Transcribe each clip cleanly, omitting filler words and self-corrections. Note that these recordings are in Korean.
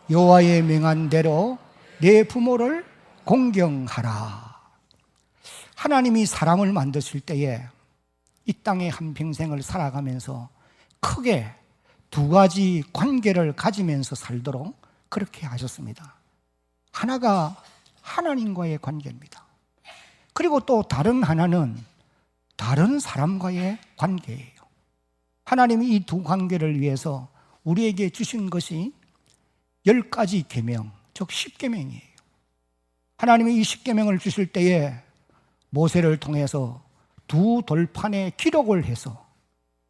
여호와의 명한 대로 내 부모를 공경하라. 하나님이 사람을 만드실 때에 이 땅에 한평생을 살아가면서 크게 두 가지 관계를 가지면서 살도록 그렇게 하셨습니다. 하나가 하나님과의 관계입니다. 그리고 또 다른 하나는 다른 사람과의 관계예요. 하나님이 이 두 관계를 위해서 우리에게 주신 것이 10가지 계명, 즉 10계명이에요. 하나님이 이 10계명을 주실 때에 모세를 통해서 두 돌판에 기록을 해서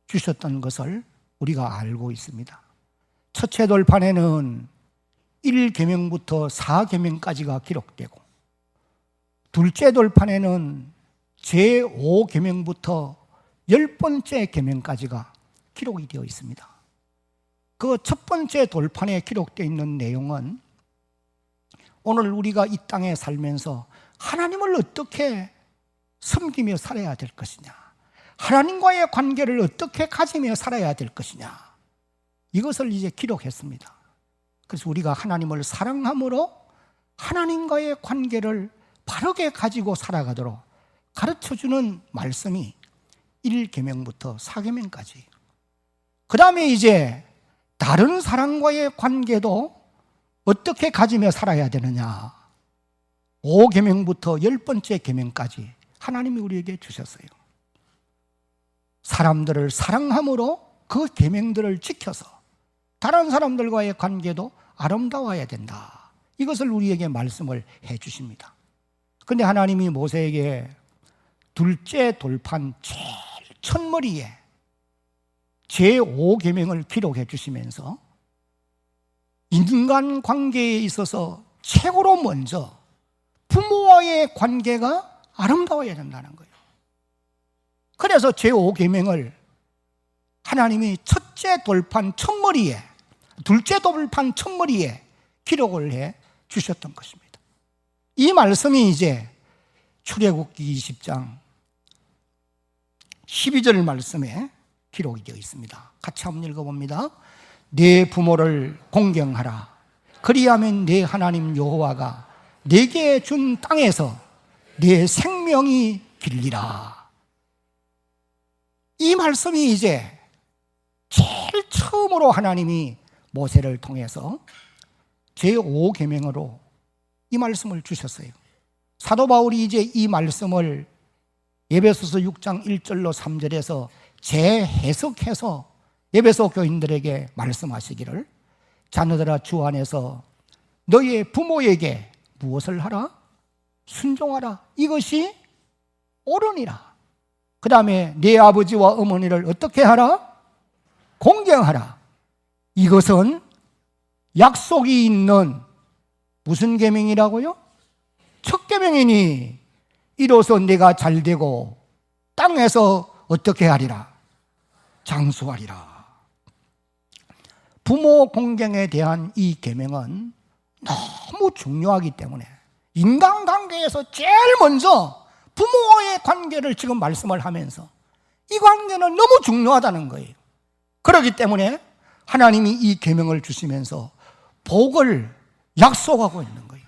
주셨던 것을 우리가 알고 있습니다. 첫째 돌판에는 1계명부터 4계명까지가 기록되고, 둘째 돌판에는 제5계명부터 10번째 계명까지가 기록이 되어 있습니다. 그 첫 번째 돌판에 기록되어 있는 내용은 오늘 우리가 이 땅에 살면서 하나님을 어떻게 섬기며 살아야 될 것이냐, 하나님과의 관계를 어떻게 가지며 살아야 될 것이냐, 이것을 이제 기록했습니다. 그래서 우리가 하나님을 사랑함으로 하나님과의 관계를 바르게 가지고 살아가도록 가르쳐주는 말씀이 1계명부터 4계명까지. 그 다음에 이제 다른 사람과의 관계도 어떻게 가지며 살아야 되느냐, 5계명부터 10번째 계명까지 하나님이 우리에게 주셨어요. 사람들을 사랑함으로 그 계명들을 지켜서 다른 사람들과의 관계도 아름다워야 된다, 이것을 우리에게 말씀을 해 주십니다. 그런데 하나님이 모세에게 둘째 돌판 제일 첫머리에 제5계명을 기록해 주시면서 인간관계에 있어서 최고로 먼저 부모와의 관계가 아름다워야 된다는 거예요. 그래서 제5계명을 하나님이 첫째 돌판 첫머리에, 둘째 돌판 첫머리에 기록을 해 주셨던 것입니다. 이 말씀이 이제 출애굽기 20장 12절 말씀에 기록이 되어 있습니다. 같이 한번 읽어봅니다. 내 부모를 공경하라. 그리하면 내 하나님 여호와가 내게 준 땅에서 내 생명이 길리라. 이 말씀이 이제 제일 처음으로 하나님이 모세를 통해서 제5계명으로 이 말씀을 주셨어요. 사도 바울이 이제 이 말씀을 에베소서 6장 1절로 3절에서 재해석해서 에베소 교인들에게 말씀하시기를, 자녀들아 주 안에서 너희의 부모에게 무엇을 하라? 순종하라. 이것이 옳으니라. 그 다음에 네 아버지와 어머니를 어떻게 하라? 공경하라. 이것은 약속이 있는 무슨 계명이라고요? 첫 계명이니 이로써 내가 잘되고 땅에서 어떻게 하리라? 장수하리라. 부모 공경에 대한 이 계명은 너무 중요하기 때문에 인간관계에서 제일 먼저 부모와의 관계를 지금 말씀을 하면서 이 관계는 너무 중요하다는 거예요. 그렇기 때문에 하나님이 이 계명을 주시면서 복을 약속하고 있는 거예요.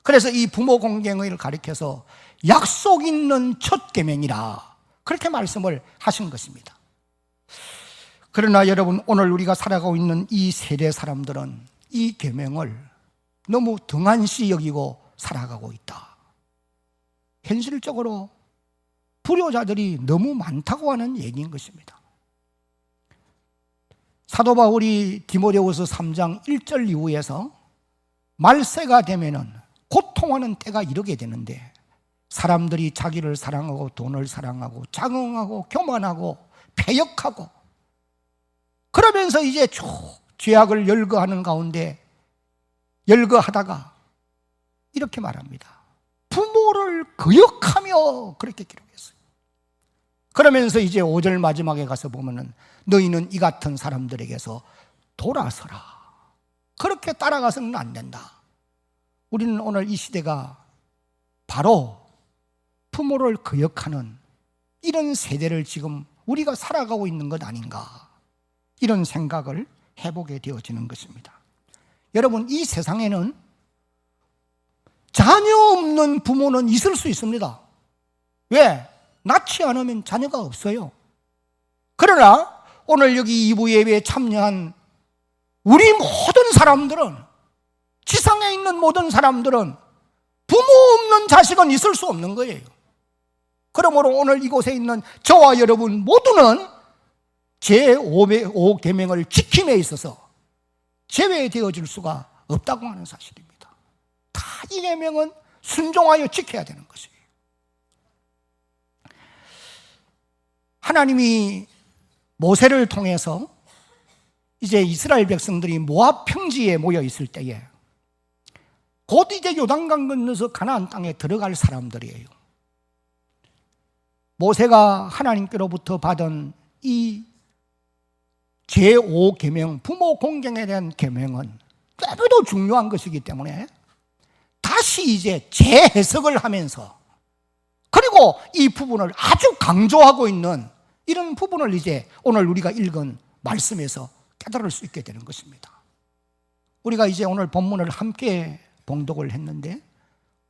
그래서 이 부모 공경을 가리켜서 약속 있는 첫 계명이라 그렇게 말씀을 하신 것입니다. 그러나 여러분, 오늘 우리가 살아가고 있는 이 세대 사람들은 이 계명을 너무 등한시 여기고 살아가고 있다. 현실적으로 불효자들이 너무 많다고 하는 얘기인 것입니다. 사도 바울이 디모데후서 3장 1절 이후에서 말세가 되면은 고통하는 때가 이르게 되는데, 사람들이 자기를 사랑하고 돈을 사랑하고 장응하고 교만하고 패역하고 그러면서 이제 쭉 죄악을 열거하는 가운데 열거하다가 이렇게 말합니다. 부모를 거역하며, 그렇게 기록했어요. 그러면서 이제 5절 마지막에 가서 보면은 너희는 이 같은 사람들에게서 돌아서라. 그렇게 따라가서는 안 된다. 우리는 오늘 이 시대가 바로 부모를 거역하는 이런 세대를 지금 우리가 살아가고 있는 것 아닌가, 이런 생각을 해보게 되어지는 것입니다. 여러분, 이 세상에는 자녀 없는 부모는 있을 수 있습니다. 왜? 낳지 않으면 자녀가 없어요. 그러나 오늘 여기 2부 예배에 참여한 우리 모든 사람들은, 지상에 있는 모든 사람들은 부모 없는 자식은 있을 수 없는 거예요. 그러므로 오늘 이곳에 있는 저와 여러분 모두는 제5계명을 지킴에 있어서 제외되어질 수가 없다고 하는 사실입니다. 다 이 계명은 순종하여 지켜야 되는 것이에요. 하나님이 모세를 통해서 이제 이스라엘 백성들이 모압 평지에 모여 있을 때에 곧 이제 요단강 건너서 가나안 땅에 들어갈 사람들이에요. 모세가 하나님께로부터 받은 이 제5계명, 부모 공경에 대한 계명은 너무도 중요한 것이기 때문에 다시 이제 재해석을 하면서, 그리고 이 부분을 아주 강조하고 있는 이런 부분을 이제 오늘 우리가 읽은 말씀에서 깨달을 수 있게 되는 것입니다. 우리가 이제 오늘 본문을 함께 봉독을 했는데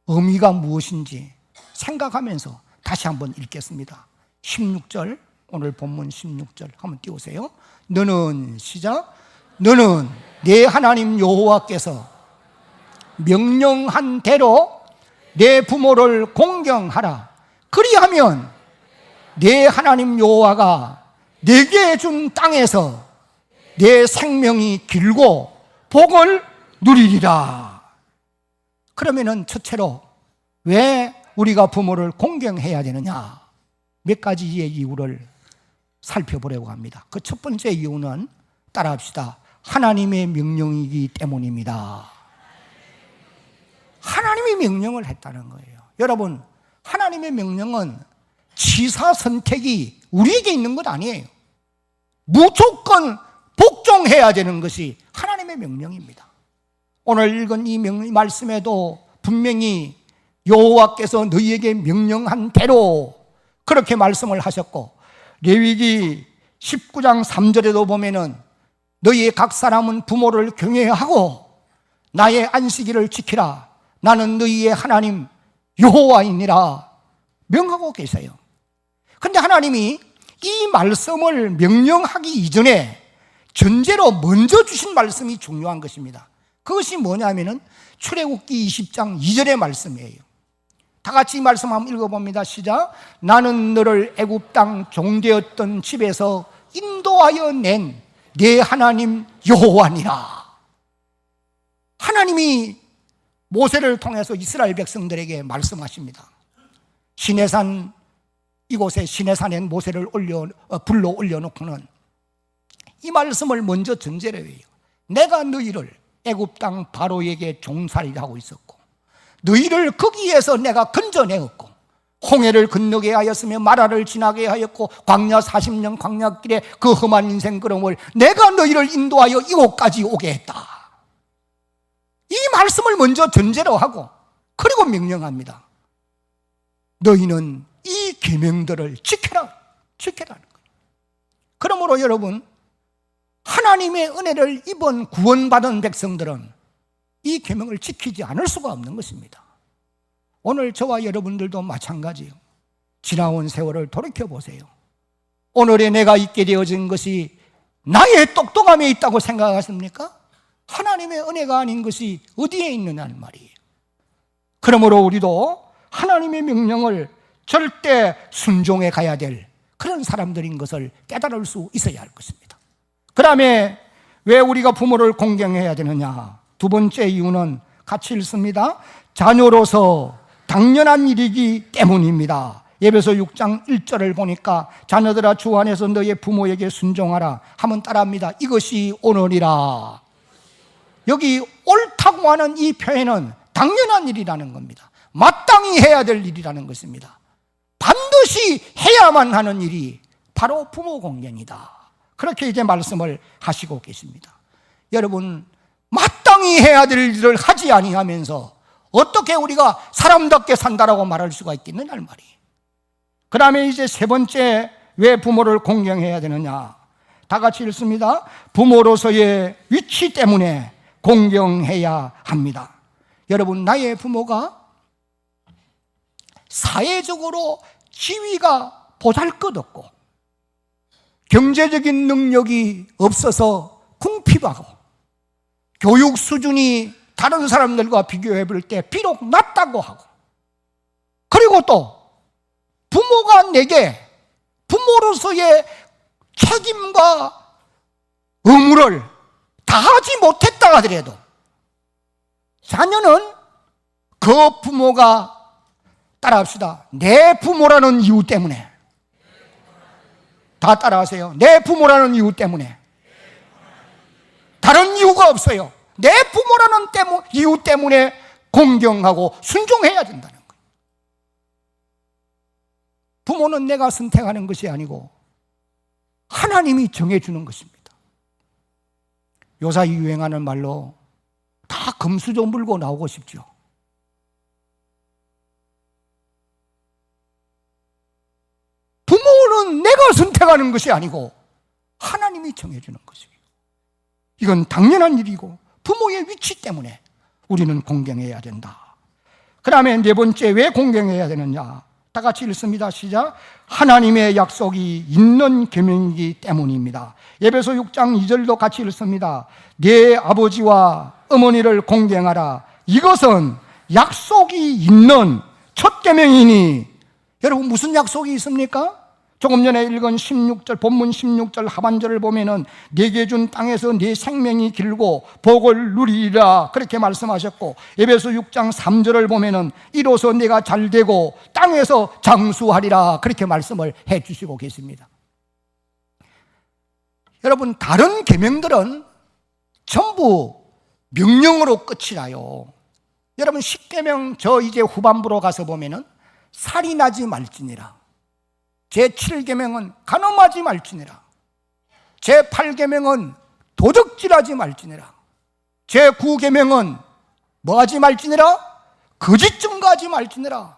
의미가 무엇인지 생각하면서 다시 한번 읽겠습니다. 16절, 오늘 본문 16절 한번 띄우세요. 너는, 시작, 너는 내 하나님 여호와께서 명령한 대로 내 부모를 공경하라. 그리하면 내 하나님 여호와가 내게 준 땅에서 내 생명이 길고 복을 누리리라. 그러면은 첫째로 왜 우리가 부모를 공경해야 되느냐, 몇 가지의 이유를 살펴보려고 합니다. 그 첫 번째 이유는 따라합시다. 하나님의 명령이기 때문입니다. 하나님이 명령을 했다는 거예요. 여러분, 하나님의 명령은 취사 선택이 우리에게 있는 것 아니에요. 무조건 복종해야 되는 것이 하나님의 명령입니다. 오늘 읽은 이 말씀에도 분명히 여호와께서 너희에게 명령한 대로 그렇게 말씀을 하셨고, 레위기 19장 3절에도 보면은 너희의 각 사람은 부모를 경외하고 나의 안식일을 지키라. 나는 너희의 하나님 여호와이니라 명하고 계세요. 그런데 하나님이 이 말씀을 명령하기 이전에 전제로 먼저 주신 말씀이 중요한 것입니다. 그것이 뭐냐면은 출애굽기 20장 2절의 말씀이에요. 다 같이 이 말씀 한번 읽어봅니다. 시작. 나는 너를 애굽 땅 종되었던 집에서 인도하여 낸 내 하나님 여호와니라. 하나님이 모세를 통해서 이스라엘 백성들에게 말씀하십니다. 시내산, 이곳에 시내산에 모세를 불러 올려놓고는 이 말씀을 먼저 전제로 해요. 내가 너희를 애굽 땅 바로에게 종살이를 하고 있었고 너희를 거기에서 내가 건져내었고 홍해를 건너게 하였으며 마라를 지나게 하였고 광야 40년 광야길에 그 험한 인생 걸음을 내가 너희를 인도하여 이곳까지 오게 했다. 이 말씀을 먼저 전제로 하고 그리고 명령합니다. 너희는 이 계명들을 지켜라. 지켜라는 거예요. 그러므로 여러분, 하나님의 은혜를 입은 구원받은 백성들은 이 계명을 지키지 않을 수가 없는 것입니다. 오늘 저와 여러분들도 마찬가지예요. 지나온 세월을 돌이켜보세요. 오늘의 내가 있게 되어진 것이 나의 똑똑함에 있다고 생각하십니까? 하나님의 은혜가 아닌 것이 어디에 있느냐는 말이에요. 그러므로 우리도 하나님의 명령을 절대 순종해 가야 될 그런 사람들인 것을 깨달을 수 있어야 할 것입니다. 그 다음에 왜 우리가 부모를 공경해야 되느냐? 두 번째 이유는 같이 읽습니다. 자녀로서 당연한 일이기 때문입니다. 에베소 6장 1절을 보니까 자녀들아 주 안에서 너의 부모에게 순종하라 하면 따라합니다. 이것이 오늘이라. 여기 옳다고 하는 이 표현은 당연한 일이라는 겁니다. 마땅히 해야 될 일이라는 것입니다. 반드시 해야만 하는 일이 바로 부모 공경이다. 그렇게 이제 말씀을 하시고 계십니다. 여러분, 마땅히 해야 될 일을 하지 아니하면서 어떻게 우리가 사람답게 산다라고 말할 수가 있겠느냐 말이에요. 그 다음에 이제 세 번째, 왜 부모를 공경해야 되느냐? 다 같이 읽습니다. 부모로서의 위치 때문에 공경해야 합니다. 여러분, 나의 부모가 사회적으로 지위가 보잘것없고 경제적인 능력이 없어서 궁핍하고 교육 수준이 다른 사람들과 비교해 볼 때 비록 낮다고 하고, 그리고 또 부모가 내게 부모로서의 책임과 의무를 다하지 못했다 하더라도 자녀는 그 부모가, 따라합시다, 내 부모라는 이유 때문에, 다 따라하세요. 내 부모라는 이유 때문에, 다른 이유가 없어요. 내 부모라는 이유 때문에 공경하고 순종해야 된다는 거예요. 부모는 내가 선택하는 것이 아니고 하나님이 정해주는 것입니다. 요사이 유행하는 말로 다 금수저 물고 나오고 싶죠. 부모는 내가 선택하는 것이 아니고 하나님이 정해주는 것이에요. 이건 당연한 일이고 부모의 위치 때문에 우리는 공경해야 된다. 그 다음에 네 번째, 왜 공경해야 되느냐? 다 같이 읽습니다. 시작. 하나님의 약속이 있는 계명이기 때문입니다. 에베소 6장 2절도 같이 읽습니다. 네 아버지와 어머니를 공경하라. 이것은 약속이 있는 첫 계명이니. 여러분, 무슨 약속이 있습니까? 조금 전에 읽은 16절, 본문 16절 하반절을 보면은 네게 준 땅에서 네 생명이 길고 복을 누리리라 그렇게 말씀하셨고, 에베소 6장 3절을 보면은 이로써 네가 잘되고 땅에서 장수하리라 그렇게 말씀을 해 주시고 계십니다. 여러분, 다른 계명들은 전부 명령으로 끝이 나요. 여러분, 10계명 저 이제 후반부로 가서 보면은 살인하지 말지니라, 제7계명은 간음하지 말지니라, 제8계명은 도적질하지 말지니라, 제9계명은 뭐하지 말지니라? 거짓 증거하지 말지니라.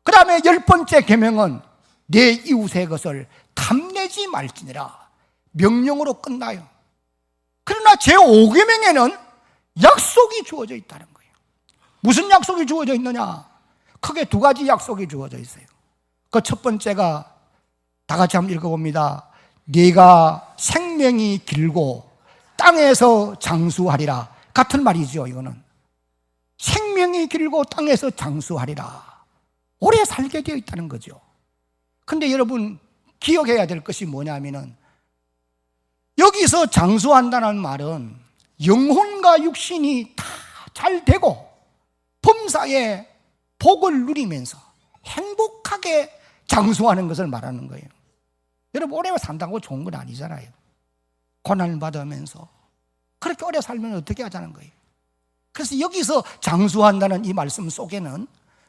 그 다음에 10번째 계명은 내 이웃의 것을 탐내지 말지니라. 명령으로 끝나요. 그러나 제5계명에는 약속이 주어져 있다는 거예요. 무슨 약속이 주어져 있느냐? 크게 두 가지 약속이 주어져 있어요. 그 첫 번째가 다 같이 한번 읽어봅니다. 네가 생명이 길고 땅에서 장수하리라. 같은 말이죠. 이거는 생명이 길고 땅에서 장수하리라, 오래 살게 되어 있다는 거죠. 근데 여러분, 기억해야 될 것이 뭐냐면은 여기서 장수한다는 말은 영혼과 육신이 다 잘 되고 범사에 복을 누리면서 행복하게 장수하는 것을 말하는 거예요. 여러분, 오래 산다고 좋은 건 아니잖아요. 고난을 받으면서 그렇게 오래 살면 어떻게 하자는 거예요. 그래서 여기서 장수한다는 이 말씀 속에는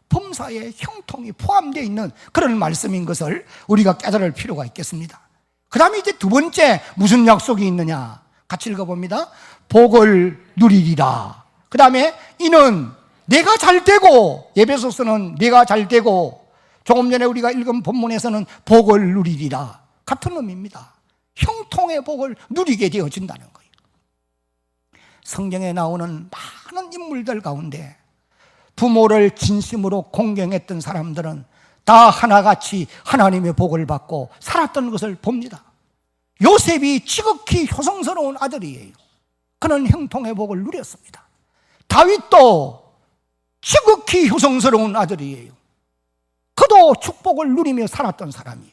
범사의 형통이 포함되어 있는 그런 말씀인 것을 우리가 깨달을 필요가 있겠습니다. 그 다음에 이제 두 번째, 무슨 약속이 있느냐? 같이 읽어봅니다. 복을 누리리라. 그 다음에 이는 내가 잘되고, 에베소서는 내가 잘되고, 조금 전에 우리가 읽은 본문에서는 복을 누리리라. 같은 의미입니다. 형통의 복을 누리게 되어진다는 거예요. 성경에 나오는 많은 인물들 가운데 부모를 진심으로 공경했던 사람들은 다 하나같이 하나님의 복을 받고 살았던 것을 봅니다. 요셉이 지극히 효성스러운 아들이에요. 그는 형통의 복을 누렸습니다. 다윗도 지극히 효성스러운 아들이에요. 그도 축복을 누리며 살았던 사람이에요.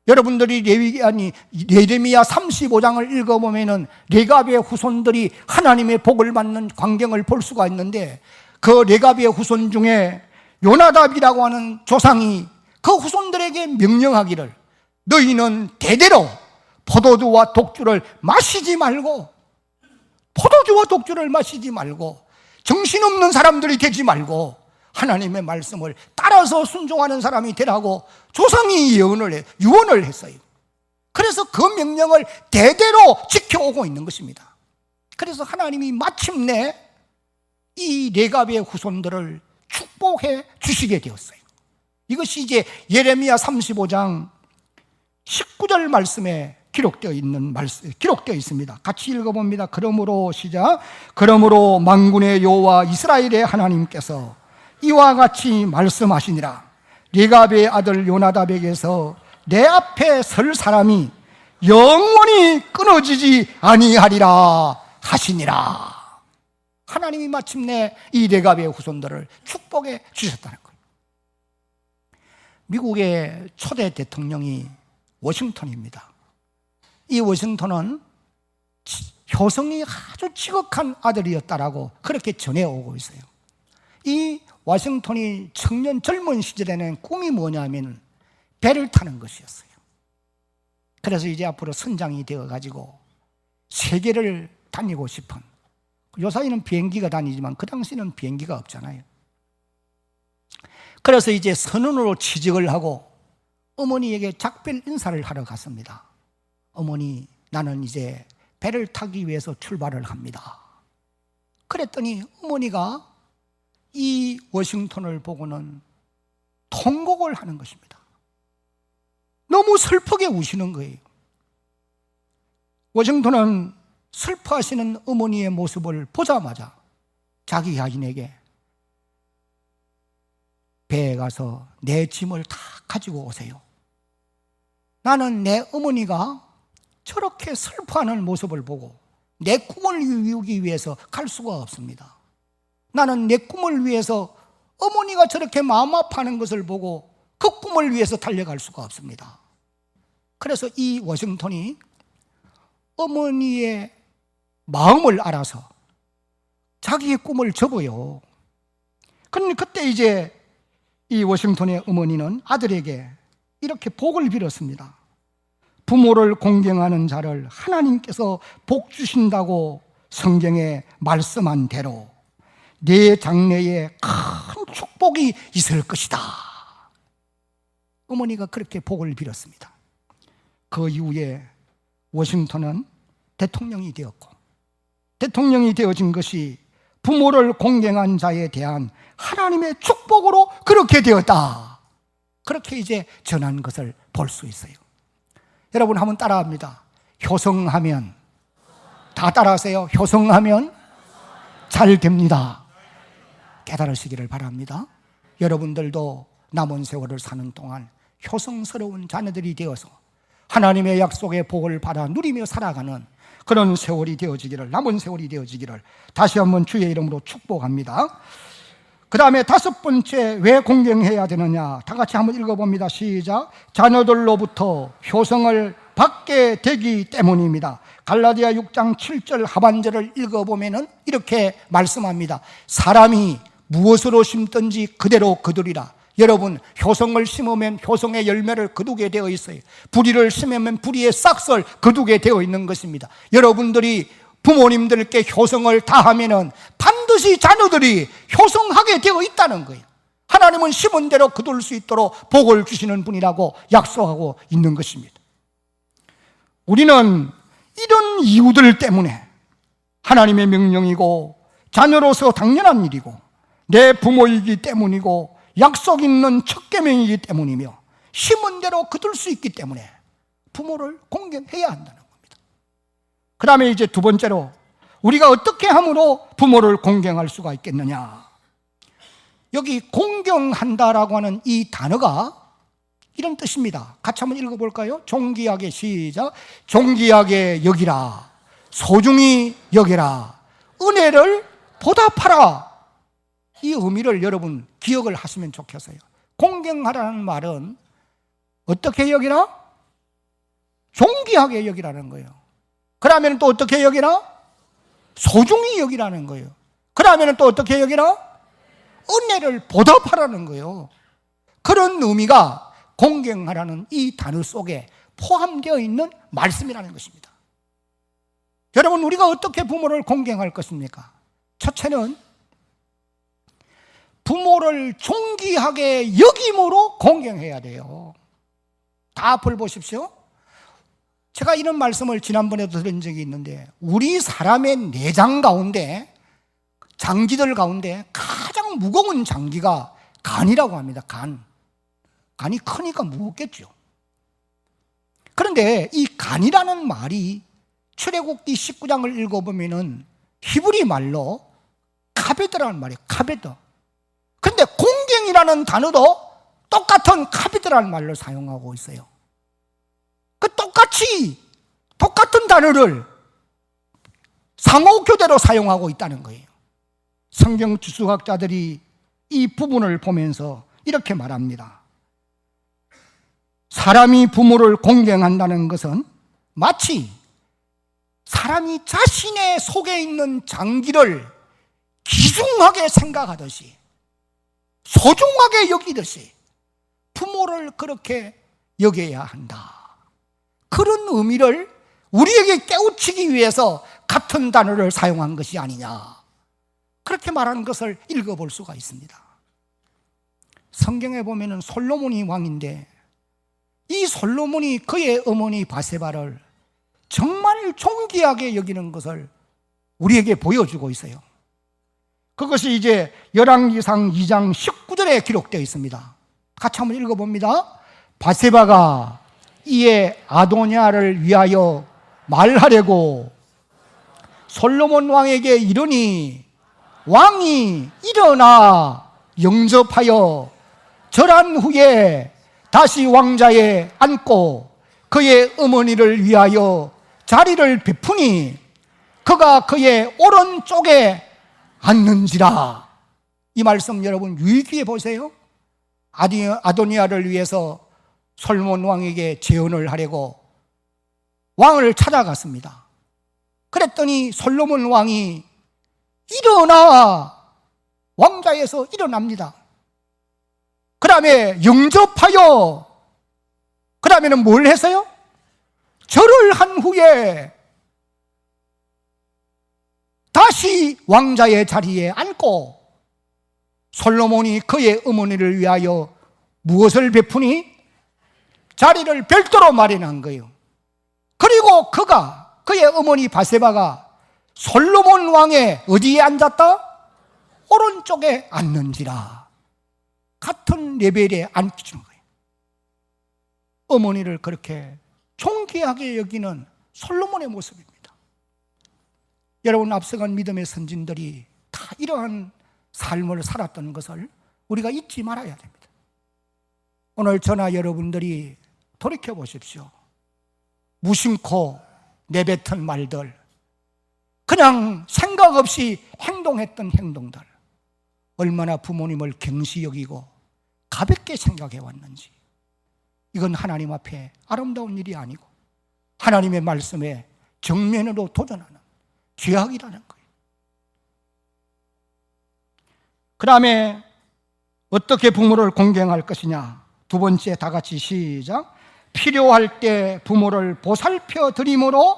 여러분들이 예레미야 35장을 읽어보면은 레갑의 후손들이 하나님의 복을 받는 광경을 볼 수가 있는데, 그 레갑의 후손 중에 요나답이라고 하는 조상이 그 후손들에게 명령하기를, 너희는 대대로 포도주와 독주를 마시지 말고, 포도주와 독주를 마시지 말고, 정신없는 사람들이 되지 말고 하나님의 말씀을 따라서 순종하는 사람이 되라고 조상이 유언을 했어요. 그래서 그 명령을 대대로 지켜오고 있는 것입니다. 그래서 하나님이 마침내 이 레갑의 후손들을 축복해 주시게 되었어요. 이것이 이제 예레미야 35장 19절 말씀에 기록되어 있습니다. 같이 읽어봅니다. 그러므로 시작. 그러므로 만군의 여호와 이스라엘의 하나님께서 이와 같이 말씀하시니라. 레갑의 아들 요나답에게서 내 앞에 설 사람이 영원히 끊어지지 아니하리라 하시니라. 하나님이 마침내 이 레갑의 후손들을 축복해 주셨다는 거예요. 미국의 초대 대통령이 워싱턴입니다. 이 워싱턴은 효성이 아주 지극한 아들이었다라고 그렇게 전해오고 있어요. 이 워싱턴이 청년 젊은 시절에는 꿈이 뭐냐면 배를 타는 것이었어요. 그래서 이제 앞으로 선장이 되어가지고 세계를 다니고 싶은, 요사이는 비행기가 다니지만 그 당시는 비행기가 없잖아요. 그래서 이제 선원으로 취직을 하고 어머니에게 작별 인사를 하러 갔습니다. 어머니, 나는 이제 배를 타기 위해서 출발을 합니다. 그랬더니 어머니가 이 워싱턴을 보고는 통곡을 하는 것입니다. 너무 슬프게 우시는 거예요. 워싱턴은 슬퍼하시는 어머니의 모습을 보자마자 자기 아인에게 배에 가서 내 짐을 다 가지고 오세요. 나는 내 어머니가 저렇게 슬퍼하는 모습을 보고 내 꿈을 이루기 위해서 갈 수가 없습니다. 나는 내 꿈을 위해서 어머니가 저렇게 마음 아파하는 것을 보고 그 꿈을 위해서 달려갈 수가 없습니다. 그래서 이 워싱턴이 어머니의 마음을 알아서 자기의 꿈을 접어요. 그런데 그때 이제 이 워싱턴의 어머니는 아들에게 이렇게 복을 빌었습니다. 부모를 공경하는 자를 하나님께서 복 주신다고 성경에 말씀한 대로 내 장래에 큰 축복이 있을 것이다. 어머니가 그렇게 복을 빌었습니다. 그 이후에 워싱턴은 대통령이 되었고, 대통령이 되어진 것이 부모를 공경한 자에 대한 하나님의 축복으로 그렇게 되었다. 그렇게 이제 전한 것을 볼 수 있어요. 여러분 한번 따라합니다. 효성하면, 다 따라하세요. 효성하면 잘 됩니다. 깨달으시기를 바랍니다. 여러분들도 남은 세월을 사는 동안 효성스러운 자녀들이 되어서 하나님의 약속의 복을 받아 누리며 살아가는 그런 세월이 되어지기를, 남은 세월이 되어지기를 다시 한번 주의 이름으로 축복합니다. 그 다음에 다섯 번째, 왜 공경해야 되느냐? 다 같이 한번 읽어봅니다. 시작. 자녀들로부터 효성을 받게 되기 때문입니다. 갈라디아 6장 7절 하반절을 읽어보면 이렇게 말씀합니다. 사람이 무엇으로 심든지 그대로 거두리라. 여러분, 효성을 심으면 효성의 열매를 거두게 되어 있어요. 불의를 심으면 불의의 싹을 거두게 되어 있는 것입니다. 여러분들이 부모님들께 효성을 다하면은 반드시 자녀들이 효성하게 되어 있다는 거예요. 하나님은 심은 대로 거둘 수 있도록 복을 주시는 분이라고 약속하고 있는 것입니다. 우리는 이런 이유들 때문에 하나님의 명령이고 자녀로서 당연한 일이고 내 부모이기 때문이고 약속 있는 첫 계명이기 때문이며 심은 대로 거둘 수 있기 때문에 부모를 공경해야 한다는 겁니다. 그 다음에 이제 두 번째로 우리가 어떻게 함으로 부모를 공경할 수가 있겠느냐. 여기 공경한다라고 하는 이 단어가 이런 뜻입니다. 같이 한번 읽어볼까요? 존귀하게, 시작. 존귀하게 여기라, 소중히 여기라, 은혜를 보답하라. 이 의미를 여러분 기억을 하시면 좋겠어요. 공경하라는 말은 어떻게 여기라? 존귀하게 여기라는 거예요. 그러면 또 어떻게 여기라? 소중히 여기라는 거예요. 그러면 또 어떻게 여기라? 은혜를 보답하라는 거예요. 그런 의미가 공경하라는 이 단어 속에 포함되어 있는 말씀이라는 것입니다. 여러분, 우리가 어떻게 부모를 공경할 것입니까? 첫째는 부모를 존귀하게 여김으로 공경해야 돼요. 다 앞을 보십시오. 제가 이런 말씀을 지난번에도 드린 적이 있는데, 우리 사람의 내장 가운데, 장기들 가운데 가장 무거운 장기가 간이라고 합니다. 간이 크니까 무겁겠죠. 그런데 이 간이라는 말이 출애굽기 19장을 읽어보면은 히브리 말로 카베드라는 말이에요. 카베드. 그런데 공경이라는 단어도 똑같은 카베드라는 말로 사용하고 있어요. 그 똑같은 단어를 상호 교대로 사용하고 있다는 거예요. 성경 주수학자들이 이 부분을 보면서 이렇게 말합니다. 사람이 부모를 공경한다는 것은 마치 사람이 자신의 속에 있는 장기를 귀중하게 생각하듯이, 소중하게 여기듯이 부모를 그렇게 여겨야 한다. 그런 의미를 우리에게 깨우치기 위해서 같은 단어를 사용한 것이 아니냐, 그렇게 말하는 것을 읽어볼 수가 있습니다. 성경에 보면은 솔로몬이 왕인데 이 솔로몬이 그의 어머니 바세바를 정말 존귀하게 여기는 것을 우리에게 보여주고 있어요. 그것이 이제 열왕기상 2장 19절에 기록되어 있습니다. 같이 한번 읽어봅니다. 바세바가 이에 아도니아를 위하여 말하려고 솔로몬 왕에게 이르니 왕이 일어나 영접하여 절한 후에 다시 왕자에 앉고 그의 어머니를 위하여 자리를 베푸니 그가 그의 오른쪽에 앉는지라. 이 말씀 여러분 유의깊게 보세요. 아도니아를 위해서 솔로몬 왕에게 재혼을 하려고 왕을 찾아갔습니다. 그랬더니 솔로몬 왕이 일어나 왕자에서 일어납니다. 그 다음에 영접하여, 그 다음에는 뭘 했어요? 절을 한 후에 다시 왕자의 자리에 앉고 솔로몬이 그의 어머니를 위하여 무엇을 베푸니? 자리를 별도로 마련한 거예요. 그리고 그의 어머니 바세바가 솔로몬 왕의 어디에 앉았다? 오른쪽에 앉는지라. 같은 레벨에 앉게 주는 거예요. 어머니를 그렇게 존귀하게 여기는 솔로몬의 모습입니다. 여러분, 앞서간 믿음의 선진들이 다 이러한 삶을 살았던 것을 우리가 잊지 말아야 됩니다. 오늘 저나 여러분들이 돌이켜 보십시오. 무심코 내뱉은 말들, 그냥 생각 없이 행동했던 행동들, 얼마나 부모님을 경시 여기고 가볍게 생각해 왔는지. 이건 하나님 앞에 아름다운 일이 아니고 하나님의 말씀에 정면으로 도전하는 죄악이라는 거예요. 그 다음에 어떻게 부모를 공경할 것이냐. 두 번째, 다 같이 시작. 필요할 때 부모를 보살펴 드림으로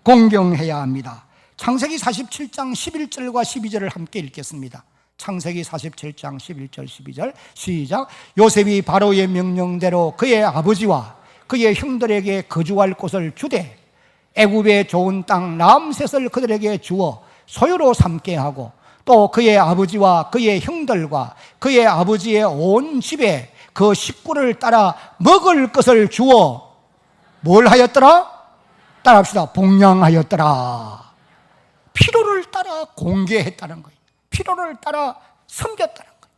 공경해야 합니다. 창세기 47장 11절과 12절을 함께 읽겠습니다. 창세기 47장 11절 12절 시작. 요셉이 바로의 명령대로 그의 아버지와 그의 형들에게 거주할 곳을 주되 애굽의 좋은 땅 라암셋을 그들에게 주어 소유로 삼게 하고 또 그의 아버지와 그의 형들과 그의 아버지의 온 집에 그 식구를 따라 먹을 것을 주어 뭘 하였더라? 따라합시다. 복양하였더라. 필요를 따라 공개했다는 거예요. 필요를 따라 섬겼다는 거예요.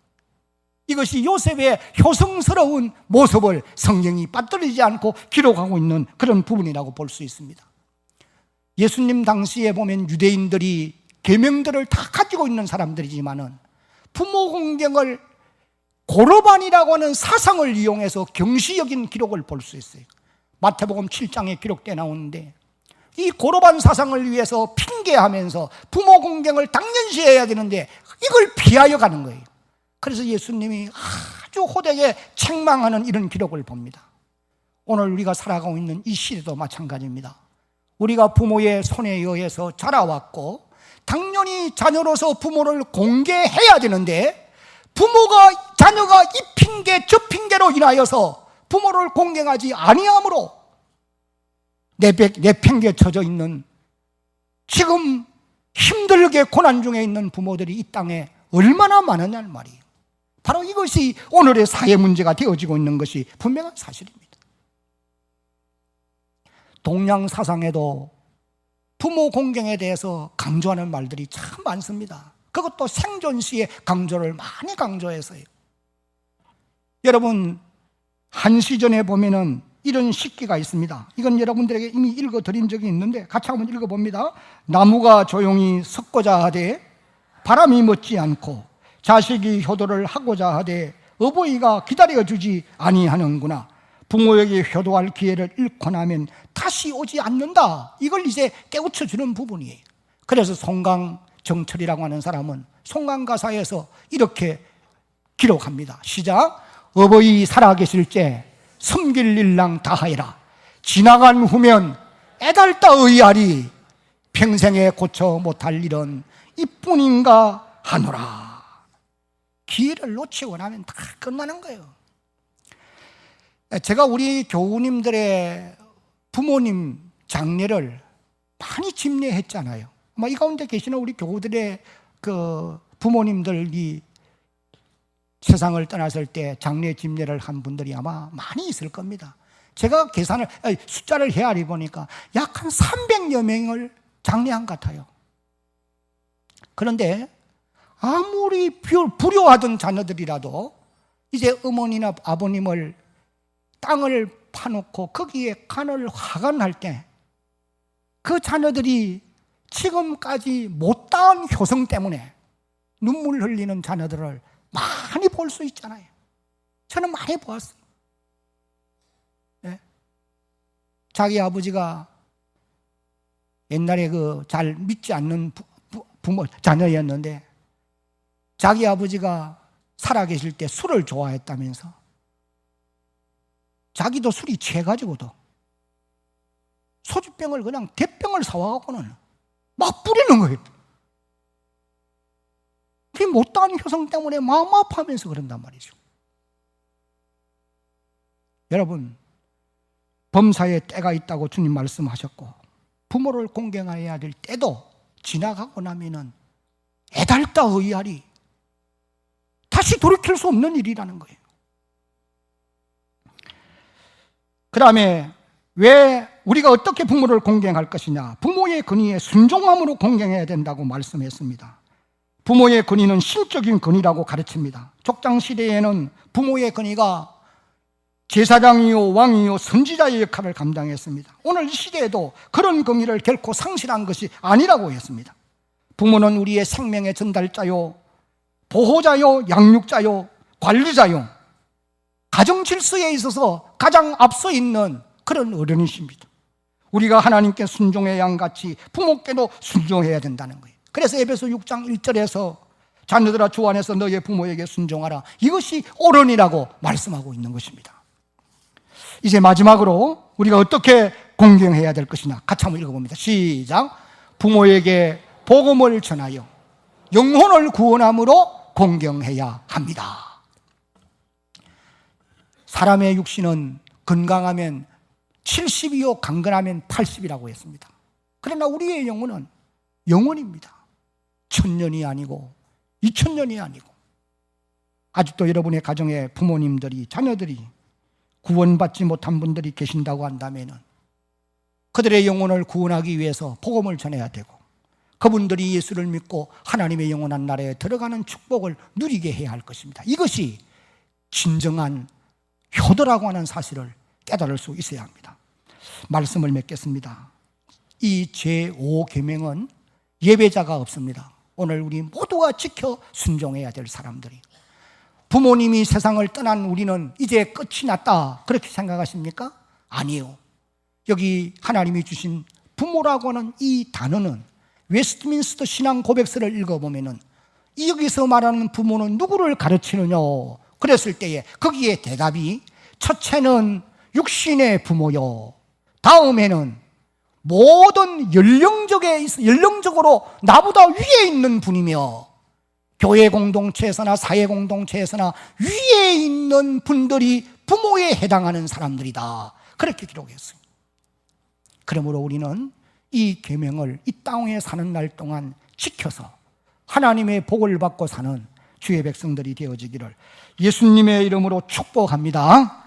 이것이 요셉의 효성스러운 모습을 성경이 빠뜨리지 않고 기록하고 있는 그런 부분이라고 볼 수 있습니다. 예수님 당시에 보면 유대인들이 계명들을 다 가지고 있는 사람들이지만은 부모 공경을 고르반이라고 하는 사상을 이용해서 경시 여긴 기록을 볼 수 있어요. 마태복음 7장에 기록되어 나오는데 이 고르반 사상을 위해서 핑계하면서 부모 공경을 당연시해야 되는데 이걸 피하여 가는 거예요. 그래서 예수님이 아주 호되게 책망하는 이런 기록을 봅니다. 오늘 우리가 살아가고 있는 이 시대도 마찬가지입니다. 우리가 부모의 손에 의해서 자라왔고 당연히 자녀로서 부모를 공개해야 되는데 자녀가 이 핑계 저 핑계로 인하여서 부모를 공경하지 아니함으로 내팽개쳐져 있는, 지금 힘들게 고난 중에 있는 부모들이 이 땅에 얼마나 많으냐는 말이에요. 바로 이것이 오늘의 사회 문제가 되어지고 있는 것이 분명한 사실입니다. 동양 사상에도 부모 공경에 대해서 강조하는 말들이 참 많습니다. 그것도 생존 시에 강조를 많이 강조해서요. 여러분, 한시전에 보면은 이런 식기가 있습니다. 이건 여러분들에게 이미 읽어드린 적이 있는데 같이 한번 읽어봅니다. 나무가 조용히 섰고자 하되 바람이 멎지 않고 자식이 효도를 하고자 하되 어버이가 기다려주지 아니하는구나. 부모에게 효도할 기회를 잃고 나면 다시 오지 않는다. 이걸 이제 깨우쳐주는 부분이에요. 그래서 송강정철이라고 하는 사람은 송강가사에서 이렇게 기록합니다. 시작. 어버이 살아계실 때 섬길 일랑 다하여라. 지나간 후면 애달다 의아리. 평생에 고쳐 못할 일은 이뿐인가 하노라. 기회를 놓치고 나면 다 끝나는 거예요. 제가 우리 교우님들의 부모님 장례를 많이 집례했잖아요. 이 가운데 계시는 우리 교우들의 그 부모님들이 세상을 떠났을 때 장례 집례를 한 분들이 아마 많이 있을 겁니다. 제가 숫자를 헤아리 보니까 약 한 300여 명을 장례한 것 같아요. 그런데 아무리 불효하던 자녀들이라도 이제 어머니나 아버님을 땅을 파놓고 거기에 간을 화관할 때 그 자녀들이 지금까지 못다한 효성 때문에 눈물 흘리는 자녀들을 많이 볼 수 있잖아요. 저는 많이 보았어요. 네. 자기 아버지가 옛날에 잘 믿지 않는 부모 자녀였는데 자기 아버지가 살아계실 때 술을 좋아했다면서 자기도 술이 취해가지고도 소주병을 그냥 대병을 사와갖고는 막 뿌리는 거예요. 그 못다한 효성 때문에 마음 아파하면서 그런단 말이죠. 여러분, 범사에 때가 있다고 주님 말씀하셨고 부모를 공경해야 될 때도 지나가고 나면은 애달다 의아리 다시 돌이킬 수 없는 일이라는 거예요. 그 다음에 왜 우리가 어떻게 부모를 공경할 것이냐? 부모의 권위에 순종함으로 공경해야 된다고 말씀했습니다. 부모의 권위는 신적인 권위라고 가르칩니다. 족장시대에는 부모의 권위가 제사장이요 왕이요 선지자의 역할을 감당했습니다. 오늘 이 시대에도 그런 권위를 결코 상실한 것이 아니라고 했습니다. 부모는 우리의 생명의 전달자요 보호자요 양육자요 관리자요 가정 질서에 있어서 가장 앞서 있는 그런 어른이십니다. 우리가 하나님께 순종의 양같이 부모께도 순종해야 된다는 거예요. 그래서 에베소 6장 1절에서 자녀들아 주 안에서 너의 부모에게 순종하라. 이것이 옳으니라고 말씀하고 있는 것입니다. 이제 마지막으로 우리가 어떻게 공경해야 될 것이냐 같이 한번 읽어봅니다. 시작. 부모에게 복음을 전하여 영혼을 구원함으로 공경해야 합니다. 사람의 육신은 건강하면 70이요 강건하면 80이라고 했습니다. 그러나 우리의 영혼은 영원입니다. 1000년이 아니고 2000년이 아니고 아직도 여러분의 가정에 부모님들이 자녀들이 구원받지 못한 분들이 계신다고 한다면 그들의 영혼을 구원하기 위해서 복음을 전해야 되고 그분들이 예수를 믿고 하나님의 영원한 나라에 들어가는 축복을 누리게 해야 할 것입니다. 이것이 진정한 효도라고 하는 사실을 깨달을 수 있어야 합니다. 말씀을 맺겠습니다. 이 제5계명은 예배자가 없습니다. 오늘 우리 모두가 지켜 순종해야 될 사람들이 부모님이 세상을 떠난 우리는 이제 끝이 났다 그렇게 생각하십니까? 아니요. 여기 하나님이 주신 부모라고 하는 이 단어는 웨스트민스터 신앙 고백서를 읽어보면은 여기서 말하는 부모는 누구를 가르치느냐 그랬을 때에 거기에 대답이 첫째는 육신의 부모요 다음에는 모든 연령적으로 나보다 위에 있는 분이며 교회 공동체에서나 사회 공동체에서나 위에 있는 분들이 부모에 해당하는 사람들이다 그렇게 기록했어요. 그러므로 우리는 이 계명을 이 땅에 사는 날 동안 지켜서 하나님의 복을 받고 사는 주의 백성들이 되어지기를 예수님의 이름으로 축복합니다.